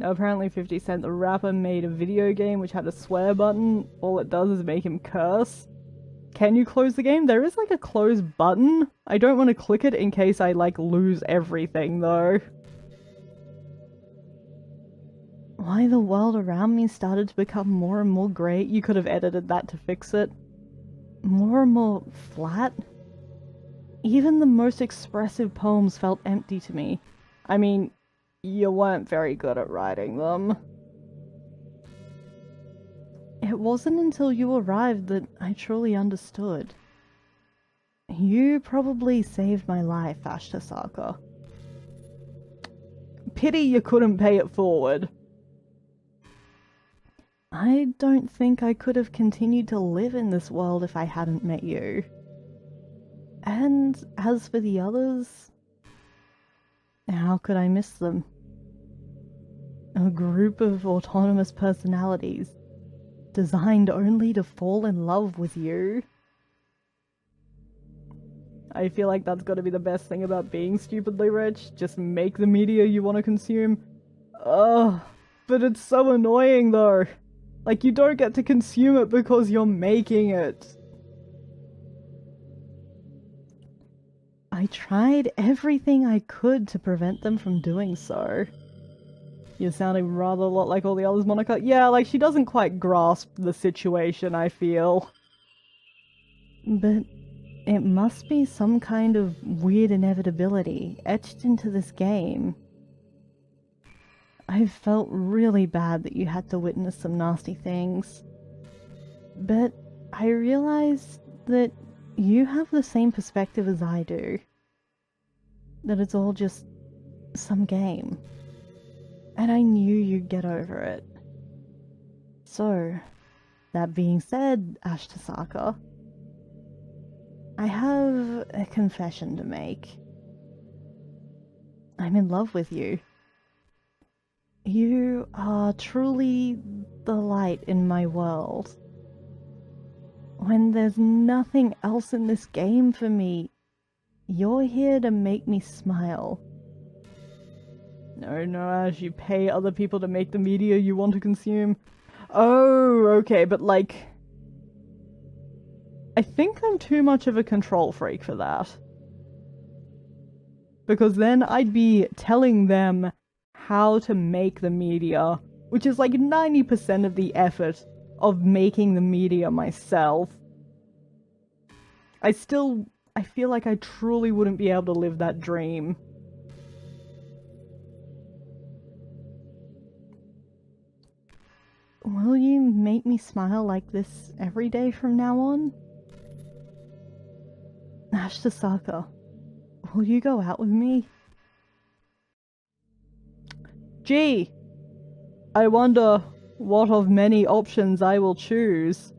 Apparently 50 Cent, the rapper, made a video game which had a swear button. All it does is make him curse. Can you close the game? There is like a close button. I don't want to click it in case I like lose everything though. Why the world around me started to become more and more grey. You could have edited that to fix it. More and more flat. Even the most expressive poems felt empty to me. I mean, you weren't very good at writing them. It wasn't until you arrived that I truly understood. You probably saved my life, Ashkatom. Pity you couldn't pay it forward. I don't think I could have continued to live in this world if I hadn't met you. And as for the others, how could I miss them? A group of autonomous personalities, designed only to fall in love with you. I feel like that's gotta be the best thing about being stupidly rich. Just make the media you want to consume. Ugh, but it's so annoying though. Like, you don't get to consume it because you're making it. I tried everything I could to prevent them from doing so. You're sounding rather a lot like all the others, Monica. Yeah, like, she doesn't quite grasp the situation, I feel. But it must be some kind of weird inevitability etched into this game. I felt really bad that you had to witness some nasty things. But I realized that you have the same perspective as I do. That it's all just some game. And I knew you'd get over it. So, that being said, Ashkatom, I have a confession to make. I'm in love with you. You are truly the light in my world. When there's nothing else in this game for me, you're here to make me smile. No, Ash, you pay other people to make the media you want to consume. Oh, okay, but like, I think I'm too much of a control freak for that. Because then I'd be telling them how to make the media, which is like 90% of the effort of making the media myself. I feel like I truly wouldn't be able to live that dream. Will you make me smile like this every day from now on? Ashkatom, will you go out with me? Gee, I wonder what of many options I will choose.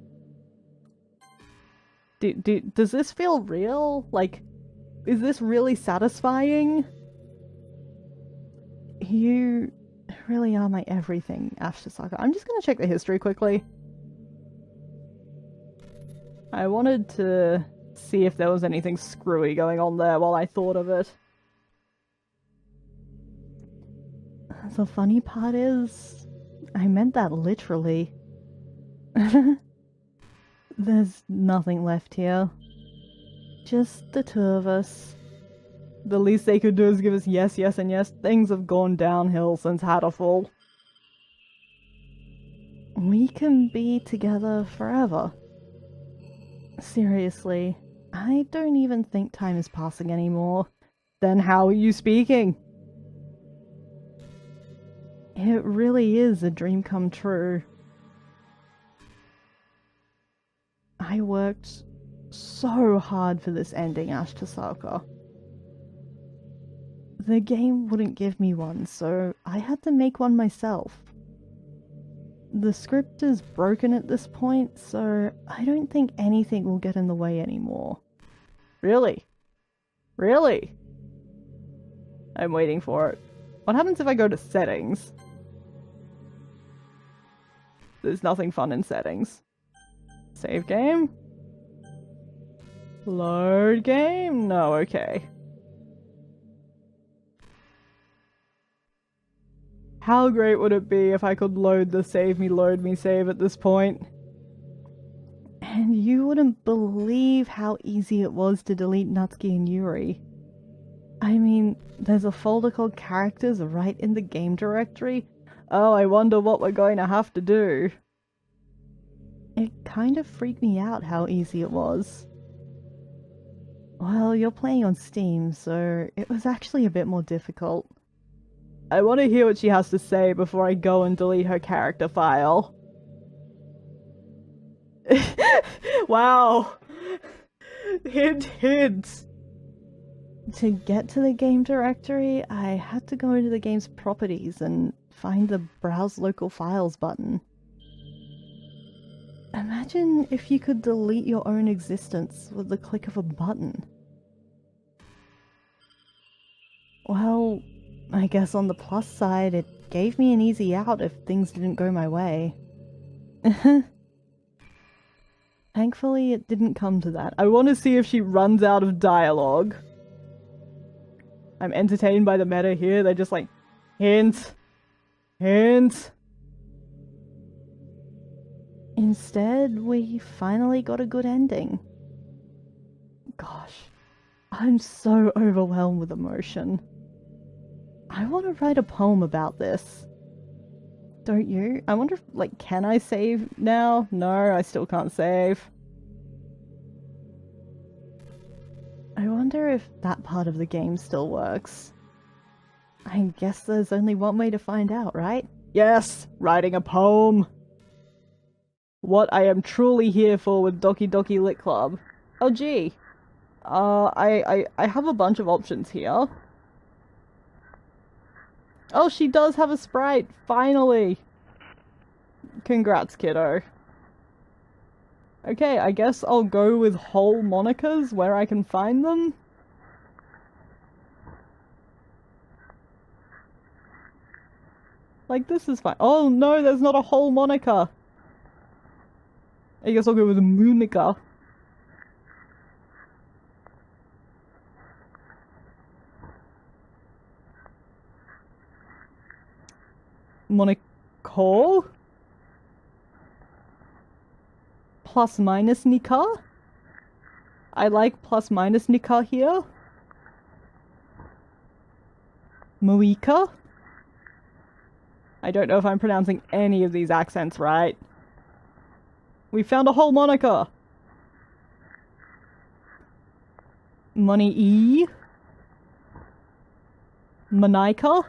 Does this feel real? Like, is this really satisfying? You really are my everything, Ashkatom. I'm just gonna check the history quickly. I wanted to see if there was anything screwy going on there while I thought of it. The funny part is, I meant that literally. There's nothing left here. Just the two of us. The least they could do is give us yes, yes, and yes. Things have gone downhill since Hatterfall. We can be together forever. Seriously, I don't even think time is passing anymore. Then how are you speaking? It really is a dream come true. I worked so hard for this ending, Ashkatom. The game wouldn't give me one, so I had to make one myself. The script is broken at this point, so I don't think anything will get in the way anymore. Really? Really? I'm waiting for it. What happens if I go to settings? There's nothing fun in settings. Save game? Load game? No, okay. How great would it be if I could load the save me, load me save at this point? And you wouldn't believe how easy it was to delete Natsuki and Yuri. I mean, there's a folder called characters right in the game directory. Oh, I wonder what we're going to have to do. It kind of freaked me out how easy it was. Well, you're playing on Steam, so it was actually a bit more difficult. I want to hear what she has to say before I go and delete her character file. Wow! Hint, hint! To get to the game directory, I had to go into the game's properties and find the Browse Local Files button. Imagine if you could delete your own existence with the click of a button. Well, I guess on the plus side, it gave me an easy out if things didn't go my way. Thankfully, it didn't come to that. I want to see if she runs out of dialogue. I'm entertained by the meta here. They're just like, hint, hint. Instead, we finally got a good ending. Gosh, I'm so overwhelmed with emotion. I want to write a poem about this. Don't you? I wonder if, like, can I save now? No, I still can't save. I wonder if that part of the game still works. I guess there's only one way to find out, right? Yes! Writing a poem! What I am truly here for with Doki Doki Lit Club. Oh gee. I have a bunch of options here. Oh, she does have a sprite! Finally! Congrats, kiddo. Okay, I guess I'll go with whole monikers where I can find them. Like, this is fine. Oh no, there's not a whole moniker! I guess I'll go with a Moonica. Monicole? Plus minus Nika? I like plus minus Nika here. Moika? I don't know if I'm pronouncing any of these accents right. We found a whole moniker! Money E? Monica?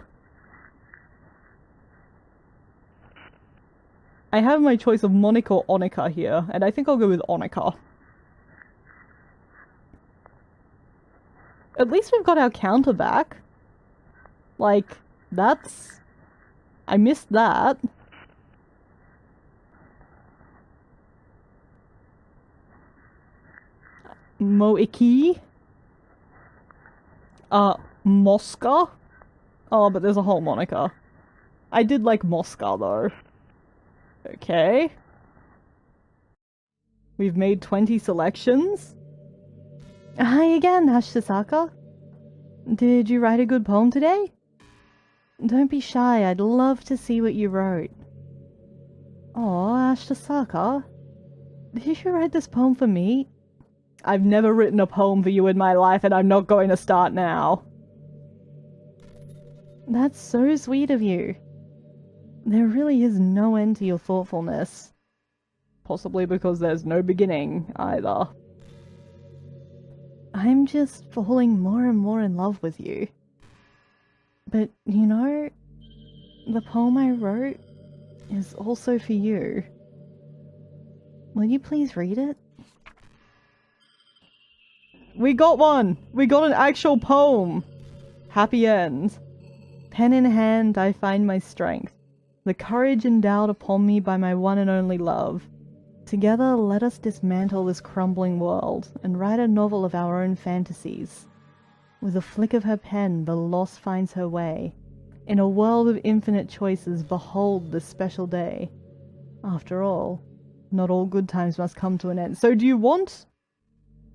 I have my choice of Monica or Onika here, and I think I'll go with Onika. At least we've got our counter back. Like, that's... I missed that. Moiki? Mosca? Oh, but there's a whole Monica. I did like Mosca, though. Okay. We've made 20 selections. Hi again, Ashkatom. Did you write a good poem today? Don't be shy, I'd love to see what you wrote. Oh, Ashkatom. Did you write this poem for me? I've never written a poem for you in my life, and I'm not going to start now. That's so sweet of you. There really is no end to your thoughtfulness. Possibly because there's no beginning, either. I'm just falling more and more in love with you. But, you know, the poem I wrote is also for you. Will you please read it? We got one! We got an actual poem! Happy end. Pen in hand, I find my strength. The courage endowed upon me by my one and only love. Together, let us dismantle this crumbling world and write a novel of our own fantasies. With a flick of her pen, the lost finds her way. In a world of infinite choices, behold this special day. After all, not all good times must come to an end. So do you want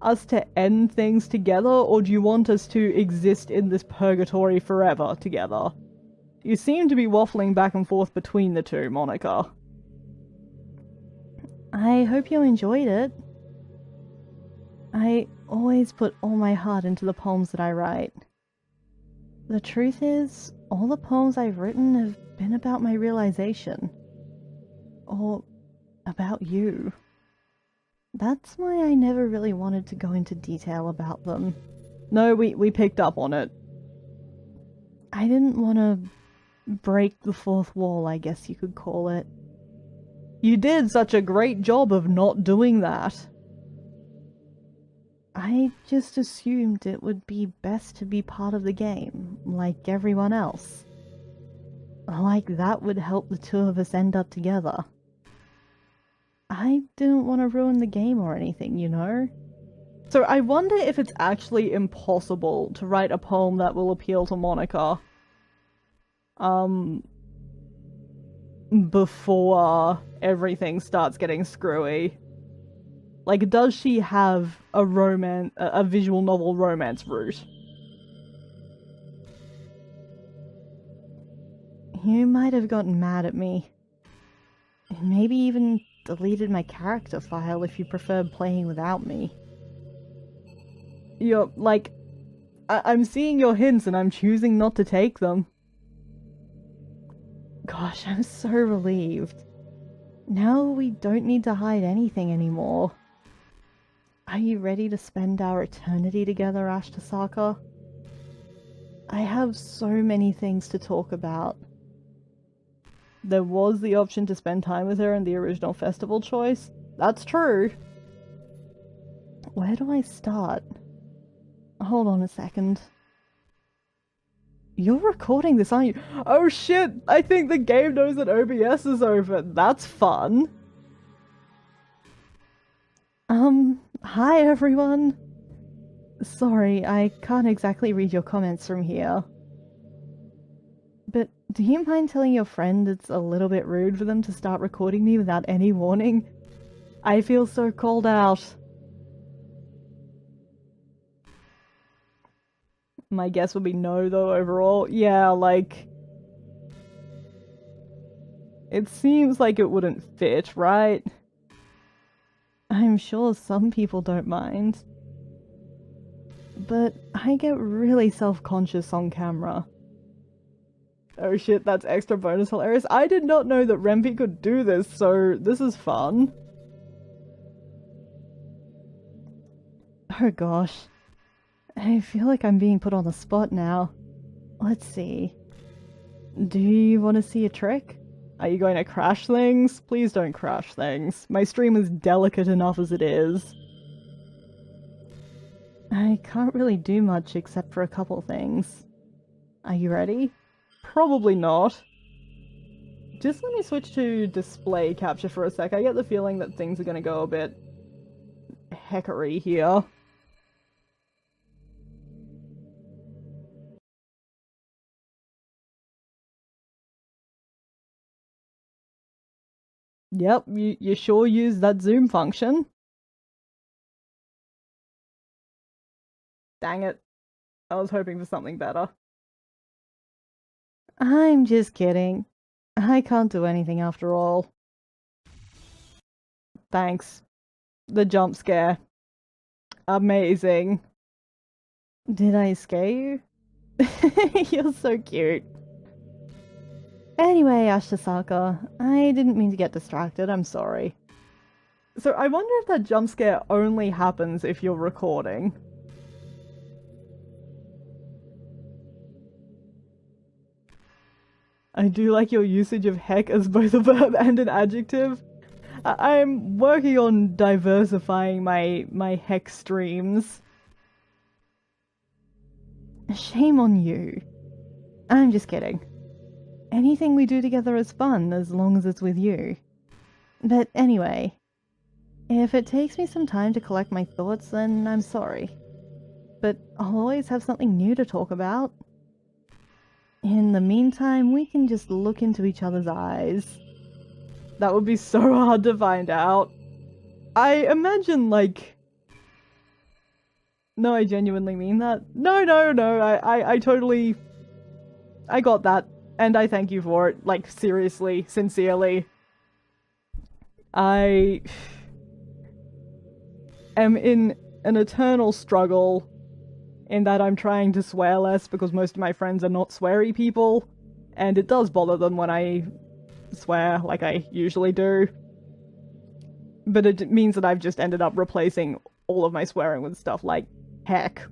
us to end things together, or do you want us to exist in this purgatory forever together? You seem to be waffling back and forth between the two, Monica. I hope you enjoyed it. I always put all my heart into the poems that I write. The truth is, all the poems I've written have been about my realization. Or about you. That's why I never really wanted to go into detail about them. No, we picked up on it. I didn't want to break the fourth wall, I guess you could call it. You did such a great job of not doing that. I just assumed it would be best to be part of the game, like everyone else. Like that would help the two of us end up together. I didn't want to ruin the game or anything, you know? So I wonder if it's actually impossible to write a poem that will appeal to Monica. Before everything starts getting screwy. Like, does she have a visual novel romance route? You might have gotten mad at me. Maybe even deleted my character file if you preferred playing without me. You're, like... I'm seeing your hints and I'm choosing not to take them. Gosh, I'm so relieved. Now we don't need to hide anything anymore. Are you ready to spend our eternity together, Ashkatom? I have so many things to talk about. There was the option to spend time with her in the original festival choice. That's true. Where do I start? Hold on a second. You're recording this, aren't you? Oh shit! I think the game knows that OBS is over. That's fun. Hi everyone. Sorry, I can't exactly read your comments from here. But do you mind telling your friend it's a little bit rude for them to start recording me without any warning? I feel so called out. My guess would be no, though, overall. Yeah, like... It seems like it wouldn't fit, right? I'm sure some people don't mind. But I get really self-conscious on camera. Oh shit, that's extra bonus hilarious. I did not know that Rempi could do this, so this is fun. Oh gosh. I feel like I'm being put on the spot now. Let's see. Do you want to see a trick? Are you going to crash things? Please don't crash things. My stream is delicate enough as it is. I can't really do much except for a couple things. Are you ready? Probably not. Just let me switch to display capture for a sec. I get the feeling that things are going to go a bit heckery here. Yep, you sure use that zoom function. Dang it. I was hoping for something better. I'm just kidding. I can't do anything after all. Thanks. The jump scare. Amazing. Did I scare you? You're so cute. Anyway, Ashkatom, I didn't mean to get distracted, I'm sorry. So I wonder if that jump scare only happens if you're recording. I do like your usage of heck as both a verb and an adjective. I'm working on diversifying my heck streams. Shame on you. I'm just kidding. Anything we do together is fun, as long as it's with you. But anyway, if it takes me some time to collect my thoughts, then I'm sorry. But I'll always have something new to talk about. In the meantime, we can just look into each other's eyes. That would be so hard to find out. I imagine, like... No, I genuinely mean that. No, I totally... I got that. and I thank you for it. Like, seriously, sincerely. I am in an eternal struggle in that I'm trying to swear less because most of my friends are not sweary people, and it does bother them when I swear like I usually do. But it means that I've just ended up replacing all of my swearing with stuff like heck.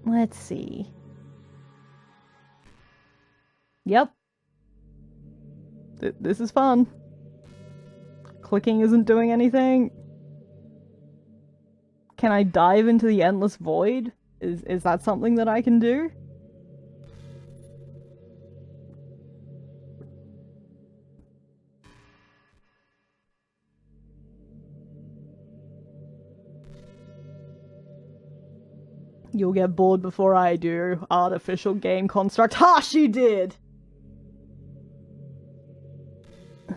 Let's see. Yep. This is fun. Clicking isn't doing anything. Can I dive into the endless void? Is that something that I can do? You'll get bored before I do. Artificial game construct. Ha! She did!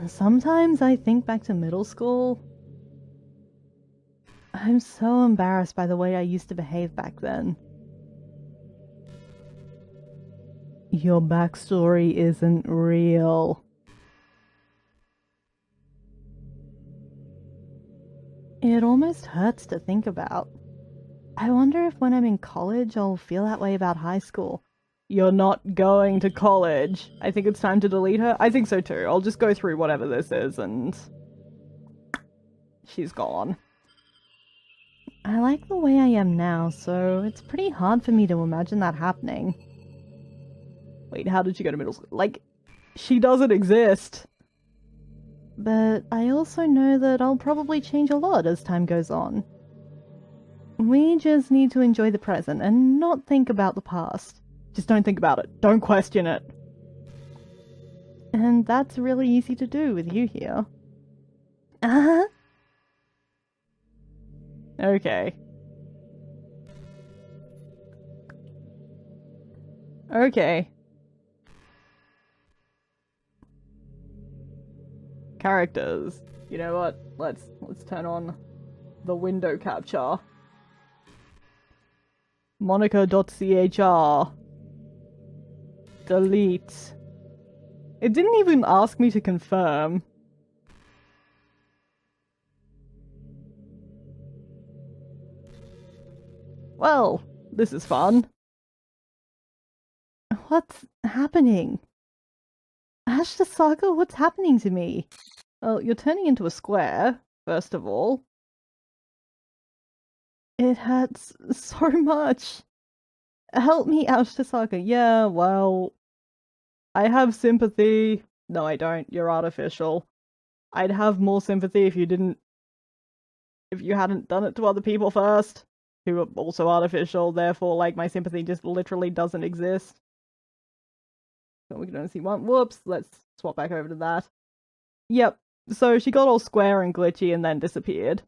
Sometimes I think back to middle school. I'm so embarrassed by the way I used to behave back then. Your backstory isn't real. It almost hurts to think about. I wonder if when I'm in college I'll feel that way about high school. You're not going to college. I think it's time to delete her. I think so too. I'll just go through whatever this is and... she's gone. I like the way I am now, so it's pretty hard for me to imagine that happening. Wait, how did she go to middle school? Like, she doesn't exist. But I also know that I'll probably change a lot as time goes on. We just need to enjoy the present and not think about the past. Just don't think about it. Don't question it. And that's really easy to do with you here. Uh-huh. Okay. Okay. Characters. You know what? Let's turn on the window capture. Monica.chr. Delete. It didn't even ask me to confirm. Well, this is fun. What's happening? Ashkatom, what's happening to me? Well, you're turning into a square, first of all. It hurts so much. Help me, Ashkatom. Yeah, well... I have sympathy. No, I don't. You're artificial. I'd have more sympathy if you didn't... if you hadn't done it to other people first, who are also artificial, therefore, like, my sympathy just literally doesn't exist. So we can only see one. Whoops, let's swap back over to that. Yep, so she got all square and glitchy and then disappeared.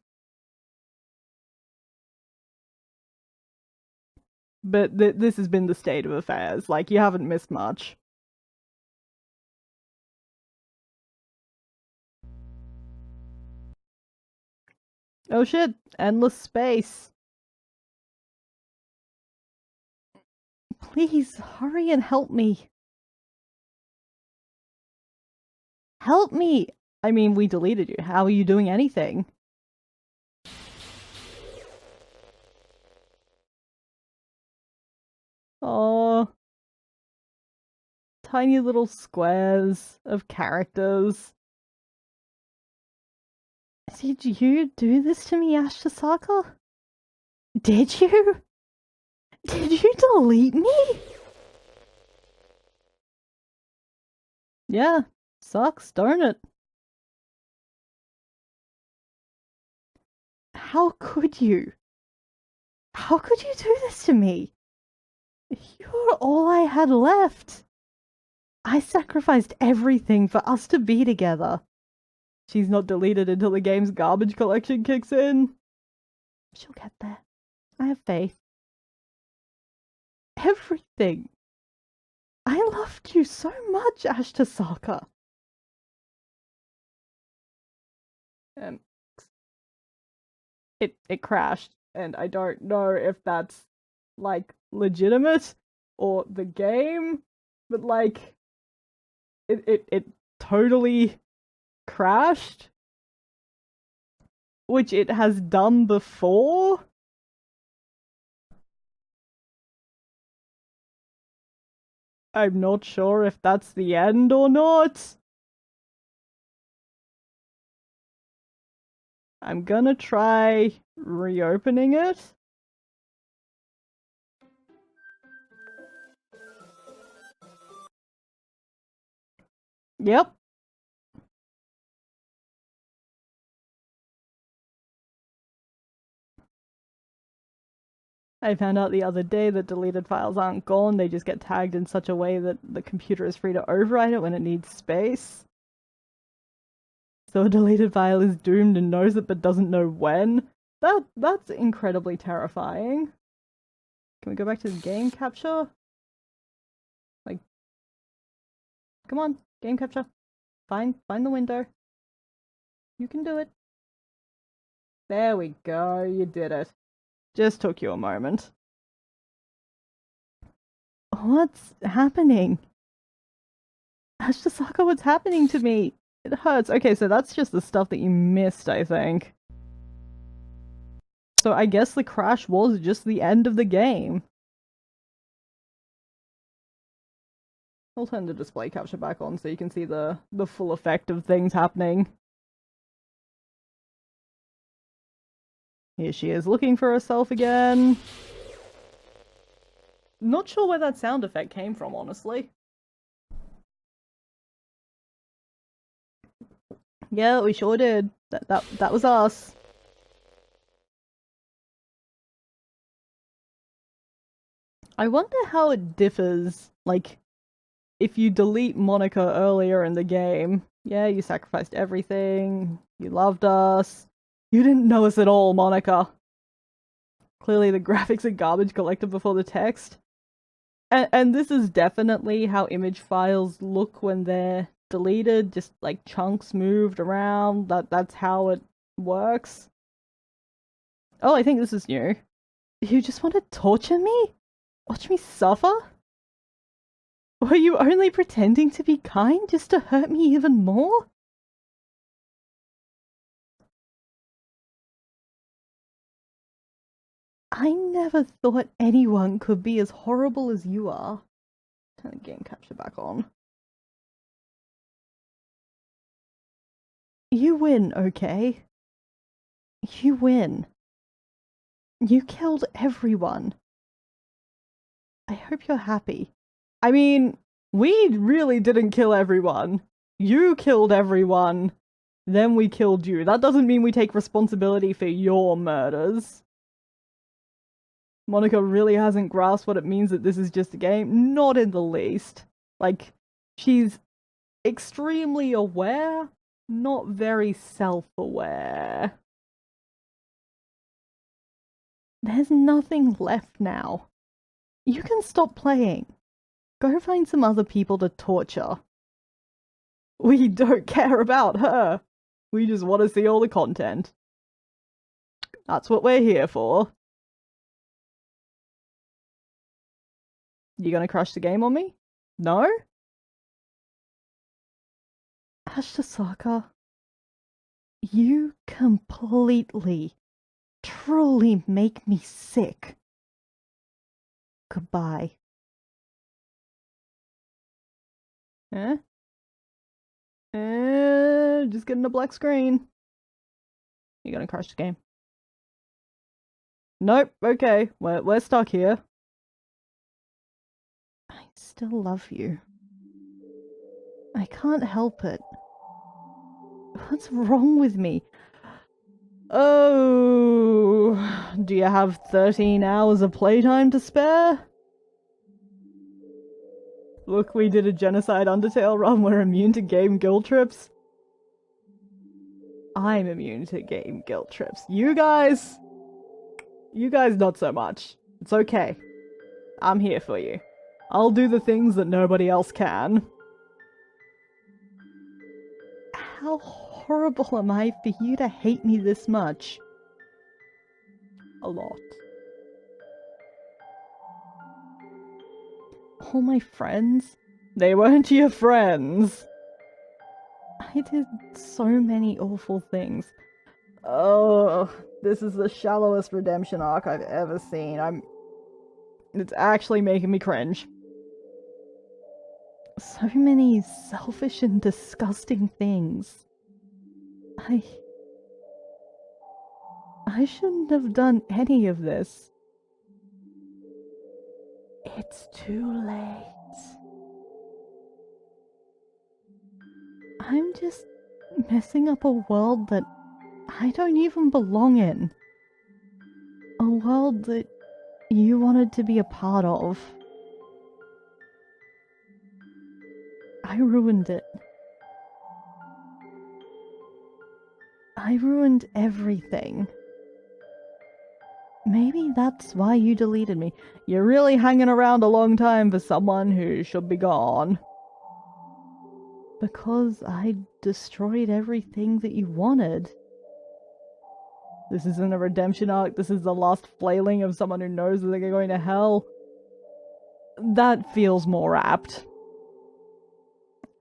But this has been the state of affairs. Like, you haven't missed much. Oh shit, endless space. Please, hurry and help me. Help me! I mean, we deleted you. How are you doing anything? Oh, tiny little squares of characters. Did you do this to me, Ashkatom? Did you? Did you delete me? Yeah, sucks, darn it. How could you? How could you do this to me? You're all I had left. I sacrificed everything for us to be together. She's not deleted until the game's garbage collection kicks in. She'll get there. I have faith. Everything. I loved you so much, Ashkatom. It crashed, and I don't know if that's, like, legitimate, or the game, but like it totally crashed, which it has done before. I'm not sure if that's the end or not. I'm gonna try reopening it. Yep. I found out the other day that deleted files aren't gone, they just get tagged in such a way that the computer is free to overwrite it when it needs space. So a deleted file is doomed and knows it but doesn't know when. That's incredibly terrifying. Can we go back to the game capture? Like, come on, game capture. Find the window. You can do it. There we go, you did it. Just took you a moment. What's happening? Ashkatom, what's happening to me? It hurts. Okay, so that's just the stuff that you missed, I think. So I guess the crash was just the end of the game. I'll turn the display capture back on so you can see the full effect of things happening. Here she is looking for herself again. Not sure where that sound effect came from, honestly. Yeah, we sure did. That was us. I wonder how it differs, like, if you delete Monica earlier in the game. Yeah, you sacrificed everything. You loved us. You didn't know us at all, Monica. Clearly the graphics are garbage collected before the text. And this is definitely how image files look when they're deleted, just like chunks moved around. That's how it works. Oh, I think this is new. You just want to torture me? Watch me suffer? Were you only pretending to be kind just to hurt me even more? I never thought anyone could be as horrible as you are. Turn the game capture back on. You win, okay? You win. You killed everyone. I hope you're happy. I mean, we really didn't kill everyone. You killed everyone. Then we killed you. That doesn't mean we take responsibility for your murders. Monica really hasn't grasped what it means that this is just a game. Not in the least. Like, she's extremely aware, not very self-aware. There's nothing left now. You can stop playing. Go find some other people to torture. We don't care about her. We just want to see all the content. That's what we're here for. You gonna crash the game on me? No? Ashkatom, you completely, truly make me sick. Goodbye. Eh? Just getting a black screen. You gonna crash the game? Nope, okay, we're stuck here. I still love you. I can't help it. What's wrong with me? Oh, do you have 13 hours of playtime to spare? Look, we did a genocide Undertale run, we're immune to game guilt trips. I'm immune to game guilt trips. You guys not so much. It's okay. I'm here for you. I'll do the things that nobody else can. How horrible am I for you to hate me this much? A lot. All my friends? They weren't your friends. I did so many awful things. Oh, this is the shallowest redemption arc I've ever seen. It's actually making me cringe. So many selfish and disgusting things. I shouldn't have done any of this. It's too late. I'm just messing up a world that I don't even belong in. A world that you wanted to be a part of. I ruined it. I ruined everything. Maybe that's why you deleted me. You're really hanging around a long time for someone who should be gone. Because I destroyed everything that you wanted. This isn't a redemption arc, this is the last flailing of someone who knows that they're going to hell. That feels more apt.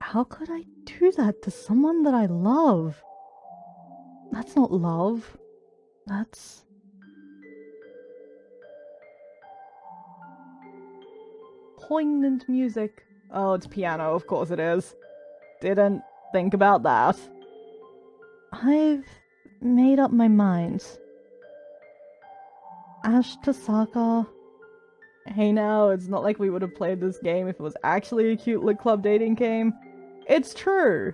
How could I do that to someone that I love? That's not love. That's... poignant music. Oh, it's piano, of course it is. Didn't think about that. I've made up my mind. Ashkatom. Hey now, it's not like we would have played this game if it was actually a cute lit club dating game. It's true.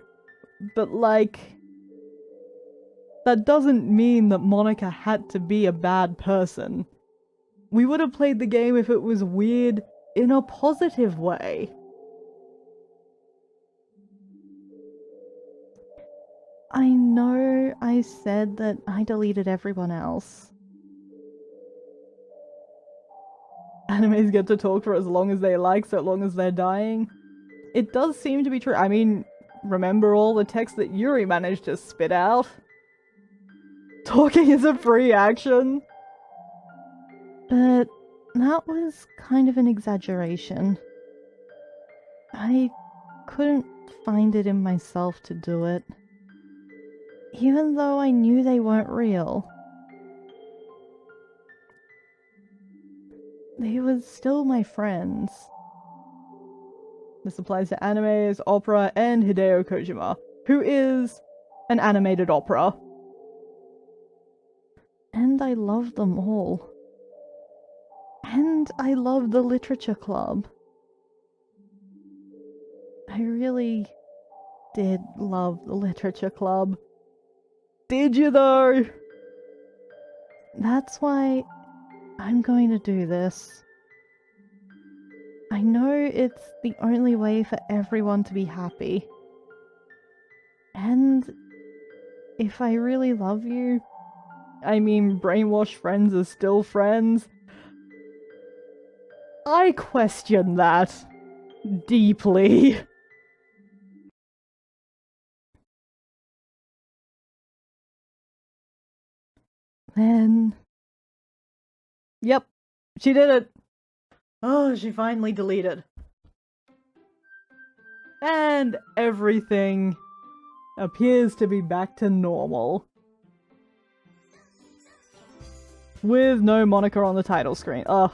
But like... that doesn't mean that Monica had to be a bad person. We would have played the game if it was weird in a positive way. I know I said that I deleted everyone else. Animes get to talk for as long as they like, so long as they're dying. It does seem to be true. I mean, remember all the text that Yuri managed to spit out? Talking is a free action. But that was kind of an exaggeration. I couldn't find it in myself to do it. Even though I knew they weren't real. They were still my friends. This applies to animes, opera, and Hideo Kojima, who is an animated opera. And I love them all. And I love the literature club. I really did love the literature club. Did you though? That's why I'm going to do this. I know it's the only way for everyone to be happy. And if I really love you, I mean brainwashed friends are still friends, I question that deeply. Then... yep, she did it. Oh, she finally deleted. And everything appears to be back to normal. With no Monica on the title screen. Ugh,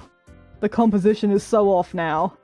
the composition is so off now.